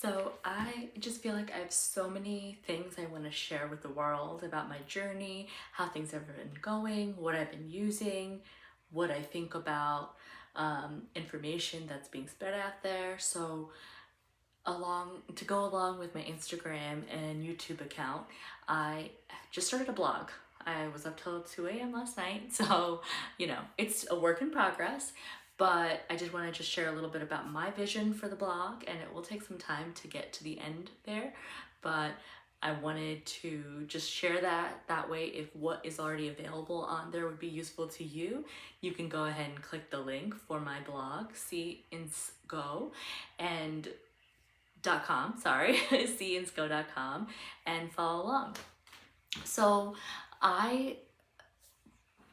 So I just feel like I have so many things I want to share with the world about my journey, how things have been going, what I've been using, what I think about information that's being spread out there. So along to go along with my Instagram and YouTube account, I just started a blog. I was up till 2 a.m. last night, so it's a work in progress. But I just want to just share a little bit about my vision for the blog, and it will take some time to get to the end there. But I wanted to just share that way. If what is already available on there would be useful to you, you can go ahead and click the link for my blog, go and .com, sorry, seeinsgo.com, and follow along. So I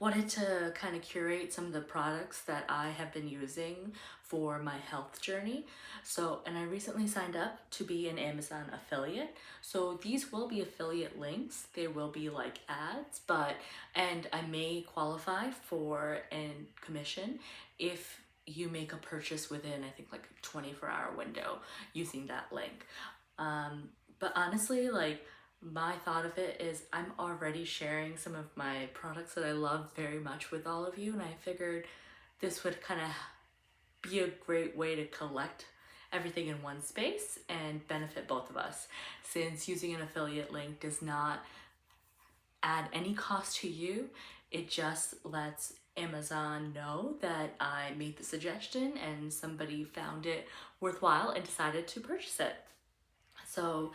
wanted to kind of curate some of the products that I have been using for my health journey. And I recently signed up to be an Amazon affiliate. So these will be affiliate links. They will be like ads, and I may qualify for a commission if you make a purchase within, I think, like a 24-hour window using that link. But honestly, like, my thought of it is I'm already sharing some of my products that I love very much with all of you, and I figured this would kind of be a great way to collect everything in one space and benefit both of us, since using an affiliate link does not add any cost to you. It just lets Amazon know that I made the suggestion and somebody found it worthwhile and decided to purchase it. So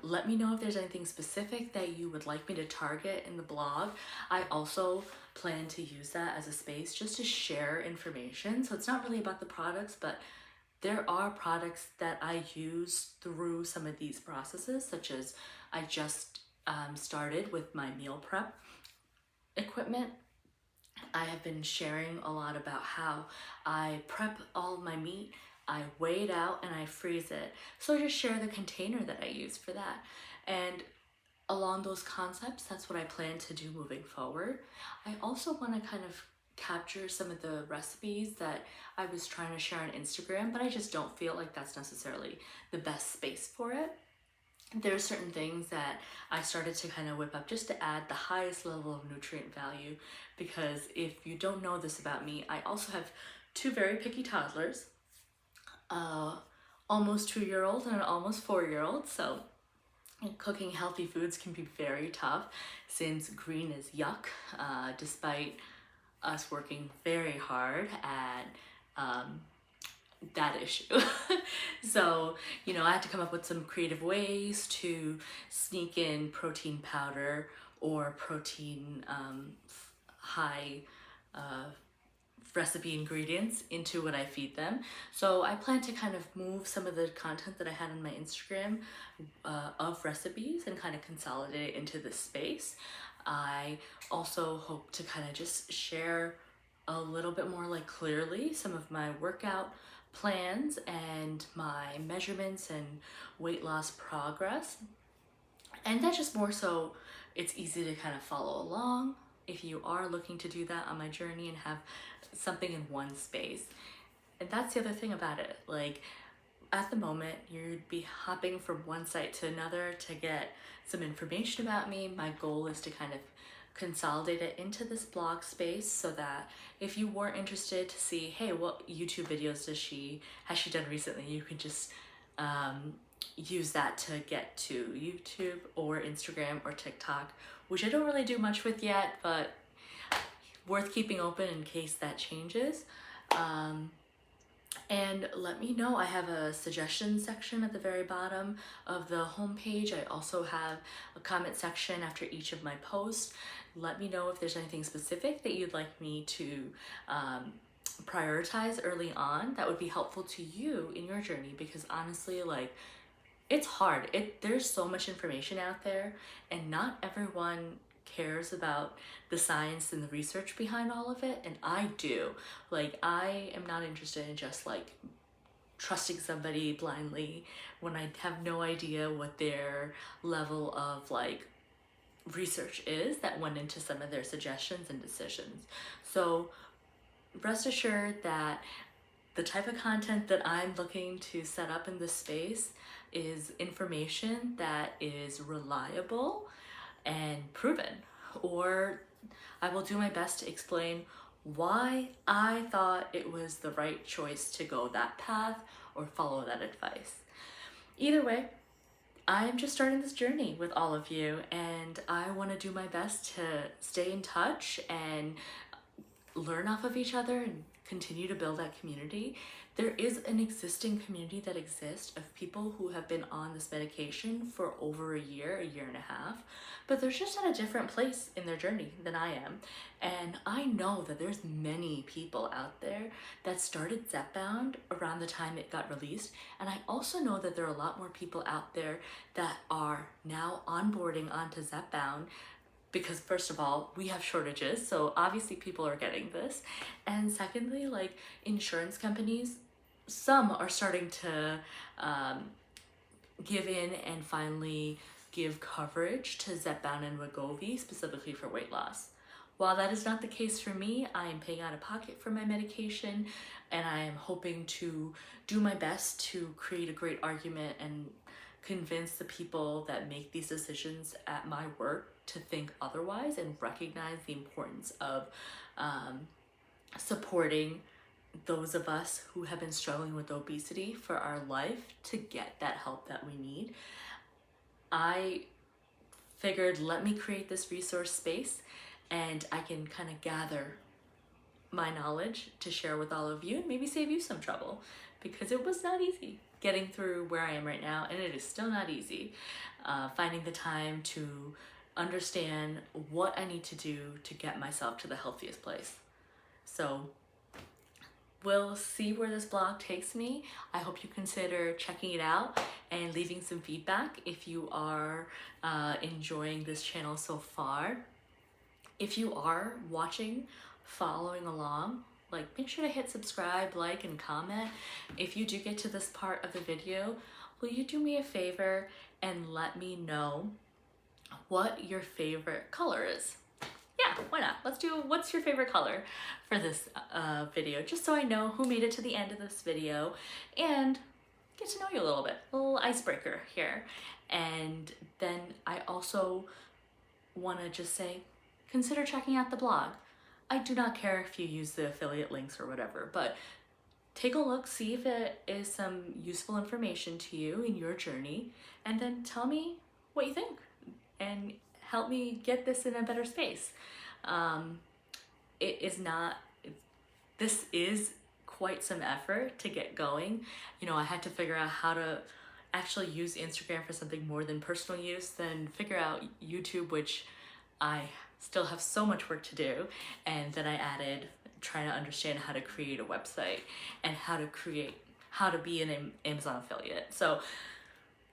let me know if there's anything specific that you would like me to target in the blog. I also plan to use that as a space just to share information. So it's not really about the products, but there are products that I use through some of these processes, such as I just started with my meal prep equipment. I have been sharing a lot about how I prep all of my meat, I weigh it out, and I freeze it. So I just share the container that I use for that. And along those concepts, that's what I plan to do moving forward. I also want to kind of capture some of the recipes that I was trying to share on Instagram, but I just don't feel like that's necessarily the best space for it. There's certain things that I started to kind of whip up just to add the highest level of nutrient value, because if you don't know this about me, I also have two very picky toddlers, almost 2-year-old and an almost 4-year-old. So cooking healthy foods can be very tough, since green is yuck, despite us working very hard at that issue. So, I had to come up with some creative ways to sneak in protein powder or protein high recipe ingredients into what I feed them. So I plan to kind of move some of the content that I had on my Instagram of recipes and kind of consolidate it into this space. I also hope to kind of just share a little bit more like clearly some of my workout plans and my measurements and weight loss progress. And that's just more so it's easy to kind of follow along if you are looking to do that on my journey and have something in one space. And that's the other thing about it. Like, at the moment, you'd be hopping from one site to another to get some information about me. My goal is to kind of consolidate it into this blog space, so that if you were interested to see, hey, what YouTube videos has she done recently, you can just use that to get to YouTube or Instagram or TikTok, which I don't really do much with yet, but worth keeping open in case that changes. And let me know. I have a suggestion section at the very bottom of the homepage. I also have a comment section after each of my posts. Let me know if there's anything specific that you'd like me to prioritize early on that would be helpful to you in your journey, because honestly, like, it's hard. There's so much information out there, and not everyone cares about the science and the research behind all of it, and I do. Like, I am not interested in just like trusting somebody blindly when I have no idea what their level of like research is that went into some of their suggestions and decisions. So rest assured that The type of content that I'm looking to set up in this space is information that is reliable and proven, or I will do my best to explain why I thought it was the right choice to go that path or follow that advice. Either way, I'm just starting this journey with all of you, and I want to do my best to stay in touch and learn off of each other and continue to build that community. There is an existing community that exists of people who have been on this medication for over a year and a half, but they're just at a different place in their journey than I am. And I know that there's many people out there that started Zepbound around the time it got released. And I also know that there are a lot more people out there that are now onboarding onto Zepbound, because first of all, we have shortages, so obviously people are getting this. And secondly, like insurance companies, some are starting to give in and finally give coverage to Zepbound and Wegovy, specifically for weight loss. While that is not the case for me, I am paying out of pocket for my medication, and I am hoping to do my best to create a great argument and convince the people that make these decisions at my work to think otherwise and recognize the importance of supporting those of us who have been struggling with obesity for our life to get that help that we need. I figured, let me create this resource space and I can kind of gather my knowledge to share with all of you and maybe save you some trouble, because it was not easy getting through where I am right now, and it is still not easy finding the time to understand what I need to do to get myself to the healthiest place. So we'll see where this blog takes me. I hope you consider checking it out and leaving some feedback if you are enjoying this channel so far. If you are watching, following along, like, make sure to hit subscribe, like, and comment. If you do get to this part of the video, will you do me a favor and let me know what your favorite color is? Yeah, why not? Let's do what's your favorite color for this video, just so I know who made it to the end of this video and get to know you a little bit. A little icebreaker here. And then I also want to just say, consider checking out the blog. I do not care if you use the affiliate links or whatever, but take a look, see if it is some useful information to you in your journey, and then tell me what you think and help me get this in a better space. This is quite some effort to get going. You know, I had to figure out how to actually use Instagram for something more than personal use, then figure out YouTube, which I still have so much work to do, and then I added trying to understand how to create a website and how to be an Amazon affiliate. So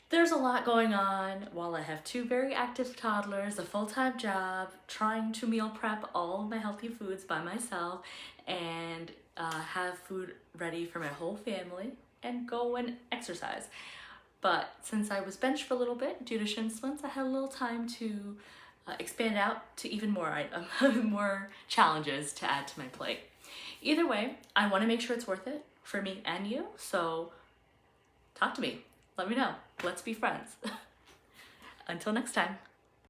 there's a lot going on while I have two very active toddlers, a full-time job, trying to meal prep all of my healthy foods by myself, and have food ready for my whole family and go and exercise. But since I was benched for a little bit due to shin splints, I had a little time to expand out to even more more challenges to add to my plate. Either way, I want to make sure it's worth it for me and you, so talk to me. Let me know. Let's be friends. Until next time.